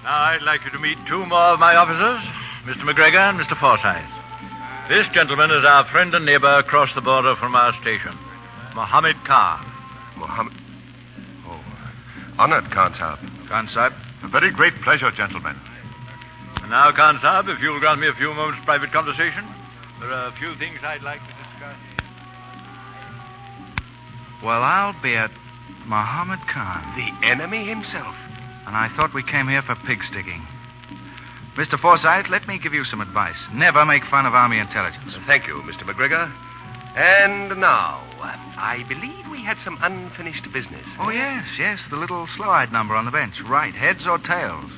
Now, I'd like you to meet two more of my officers, Mr. McGregor and Mr. Forsyth. This gentleman is our friend and neighbor across the border from our station, Mohammed Khan. Mohammed? Oh, honored, Khan Sahib. Khan Sahib. A very great pleasure, gentlemen. And now, Khan Sahib, if you'll grant me a few moments' private conversation, there are a few things I'd like to discuss. Well, I'll be at Mohammed Khan. The enemy himself. And I thought we came here for pig sticking. Mr. Forsyth, let me give you some advice. Never make fun of Army intelligence. Thank you, Mr. McGregor. And now, I believe we had some unfinished business. Oh, yes. The little slow-eyed number on the bench. Right, heads or tails?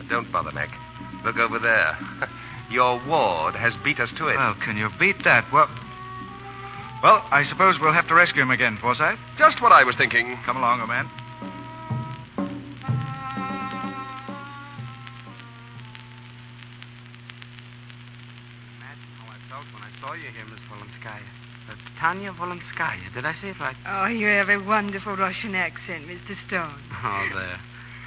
Don't bother, Mac. Look over there. Your ward has beat us to it. Well, can you beat that? Well, I suppose we'll have to rescue him again, Forsyth. Just what I was thinking. Come along, old man. When I saw you here, Miss Volenskaya. Tanya Volenskaya. Did I say it right? Oh, you have a wonderful Russian accent, Mr. Stone. Oh, there.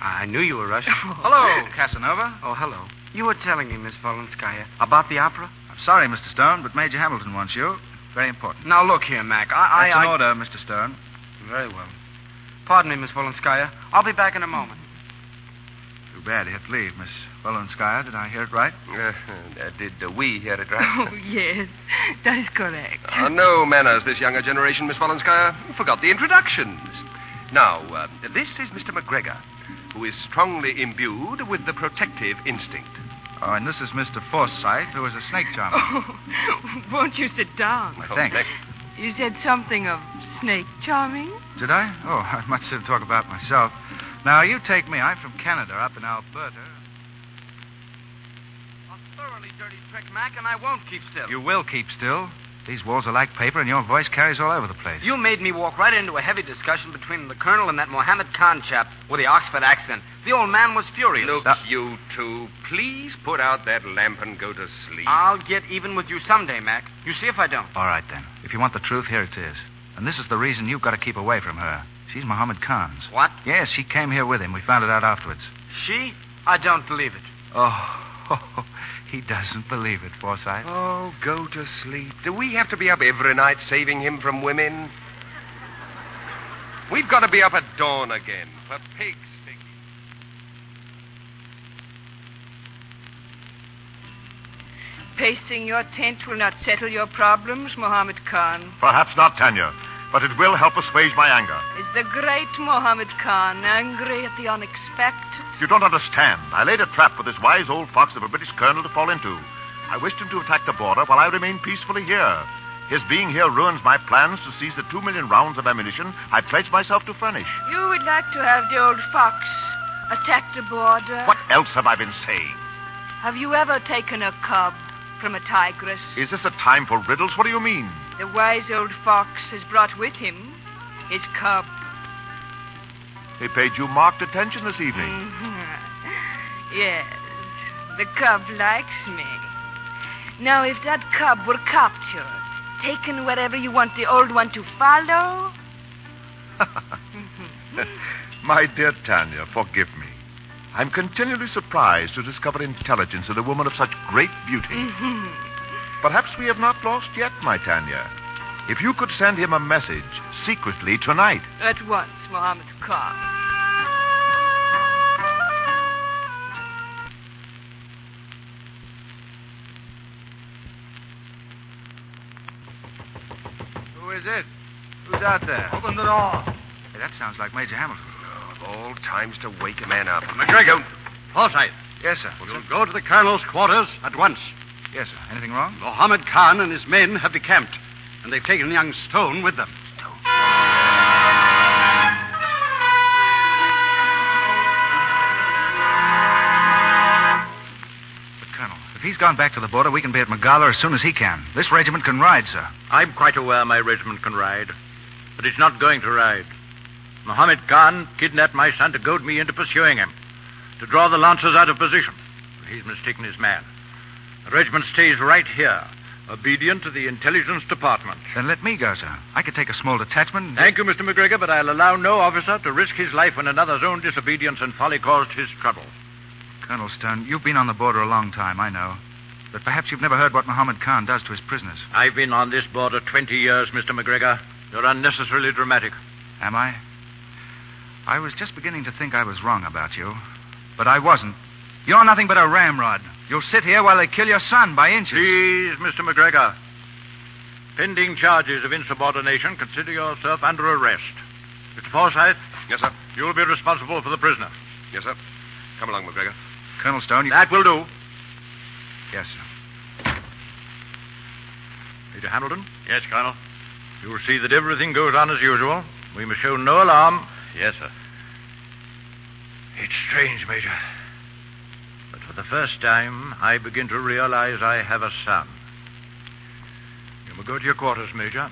I knew you were Russian. Oh. Hello, Casanova. Oh, hello. You were telling me, Miss Volenskaya, about the opera? I'm sorry, Mr. Stone, but Major Hamilton wants you. Very important. Now, look here, Mac. That's an order, Mr. Stone. Very well. Pardon me, Miss Volenskaya. I'll be back in a moment. Too bad you have to leave, Miss Volenskaya. Did I hear it right? Did we hear it right? Oh, yes. That is correct. No manners, this younger generation, Miss Volenskaya. Forgot the introductions. Now, this is Mr. McGregor, who is strongly imbued with the protective instinct. Oh, and this is Mr. Forsyth, who is a snake charmer. Oh, won't you sit down? Thanks. You said something of snake charming? Did I? Oh, I've much to talk about myself. Now, you take me. I'm from Canada, up in Alberta. A thoroughly dirty trick, Mac, and I won't keep still. You will keep still. These walls are like paper, and your voice carries all over the place. You made me walk right into a heavy discussion between the colonel and that Mohammed Khan chap with the Oxford accent. The old man was furious. Look, you two, please put out that lamp and go to sleep. I'll get even with you someday, Mac. You see if I don't. All right, then. If you want the truth, here it is. And this is the reason you've got to keep away from her. She's Mohammed Khan's. What? Yes, she came here with him. We found it out afterwards. She? I don't believe it. Oh, he doesn't believe it, Forsyth. Oh, go to sleep. Do we have to be up every night saving him from women? We've got to be up at dawn again for pig sticking. Pasting your tent will not settle your problems, Mohammed Khan. Perhaps not, Tanya, but it will help assuage my anger. Is the great Mohammed Khan angry at the unexpected? You don't understand. I laid a trap for this wise old fox of a British colonel to fall into. I wished him to attack the border while I remain peacefully here. His being here ruins my plans to seize the 2 million rounds of ammunition I pledged myself to furnish. You would like to have the old fox attack the border? What else have I been saying? Have you ever taken a cub from a tigress? Is this a time for riddles? What do you mean? The wise old fox has brought with him his cub. He paid you marked attention this evening. Yes, the cub likes me. Now, if that cub were captured, taken wherever you want the old one to follow... My dear Tanya, forgive me. I'm continually surprised to discover intelligence in a woman of such great beauty. Perhaps we have not lost yet, my Tanya. If you could send him a message secretly tonight. At once, Mohammed Khan. Who is it? Who's out there? Open the door. Hey, that sounds like Major Hamilton. Of all times to wake a man up. McGregor. Forsyth. Yes, sir. You'll go to the colonel's quarters at once. Yes, sir. Anything wrong? Mohammed Khan and his men have decamped, and they've taken young Stone with them. But, Colonel, if he's gone back to the border, we can be at Magala as soon as he can. This regiment can ride, sir. I'm quite aware my regiment can ride, but it's not going to ride. Mohammed Khan kidnapped my son to goad me into pursuing him, to draw the Lancers out of position. But he's mistaken his man. The regiment stays right here, obedient to the intelligence department. Then let me go, sir. I could take a small detachment. Thank you, Mr. McGregor, but I'll allow no officer to risk his life when another's own disobedience and folly caused his trouble. Colonel Stone, you've been on the border a long time, I know. But perhaps you've never heard what Mohammed Khan does to his prisoners. I've been on this border 20 years, Mr. McGregor. You're unnecessarily dramatic. Am I? I was just beginning to think I was wrong about you. But I wasn't. You're nothing but a ramrod. You'll sit here while they kill your son by inches. Please, Mr. McGregor. Pending charges of insubordination, consider yourself under arrest. Mr. Forsyth? Yes, sir. You'll be responsible for the prisoner. Yes, sir. Come along, McGregor. Colonel Stone, you... That will do. Yes, sir. Major Hamilton? Yes, Colonel. You'll see that everything goes on as usual. We must show no alarm. Yes, sir. It's strange, Major. But for the first time, I begin to realize I have a son. You may go to your quarters, Major.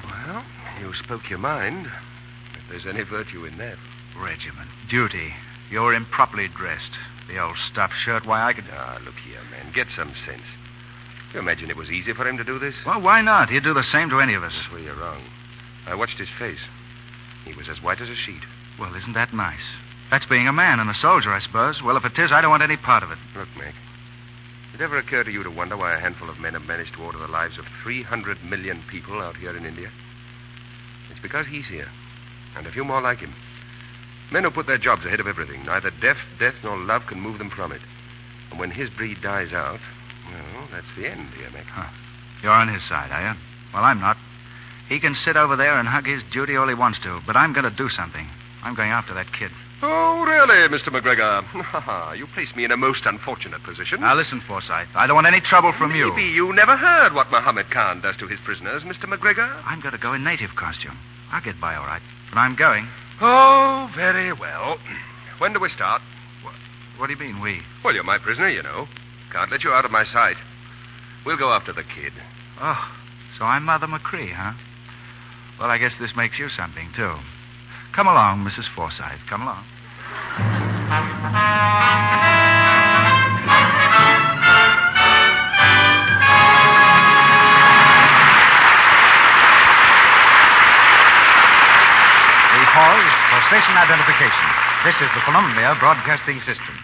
Well, you spoke your mind. If there's any virtue in that. Regiment. Duty. You're improperly dressed. The old stuffed shirt. Why, I could... Ah, look here, man. Get some sense. You imagine it was easy for him to do this? Well, why not? He'd do the same to any of us. That's where you're wrong. I watched his face. He was as white as a sheet. Well, isn't that nice? That's being a man and a soldier, I suppose. Well, if it is, I don't want any part of it. Look, Mick. Did it ever occur to you to wonder why a handful of men have managed to order the lives of 300 million people out here in India? It's because he's here. And a few more like him. Men who put their jobs ahead of everything. Neither death nor love can move them from it. And when his breed dies out, well, that's the end, dear Mick. Huh. You're on his side, are you? Well, I'm not. He can sit over there and hug his duty all he wants to, but I'm going to do something. I'm going after that kid. Oh, really, Mr. McGregor? You place me in a most unfortunate position. Now, listen, Forsyth. I don't want any trouble from you. Maybe you never heard what Mohammed Khan does to his prisoners, Mr. McGregor. I'm going to go in native costume. I'll get by all right. But I'm going. Oh, very well. When do we start? What do you mean, we? Well, you're my prisoner, you know. Can't let you out of my sight. We'll go after the kid. Oh, so I'm Mother McCree, huh? Well, I guess this makes you something, too. Come along, Mrs. Forsyth. Come along. We pause for station identification. This is the Columbia Broadcasting System.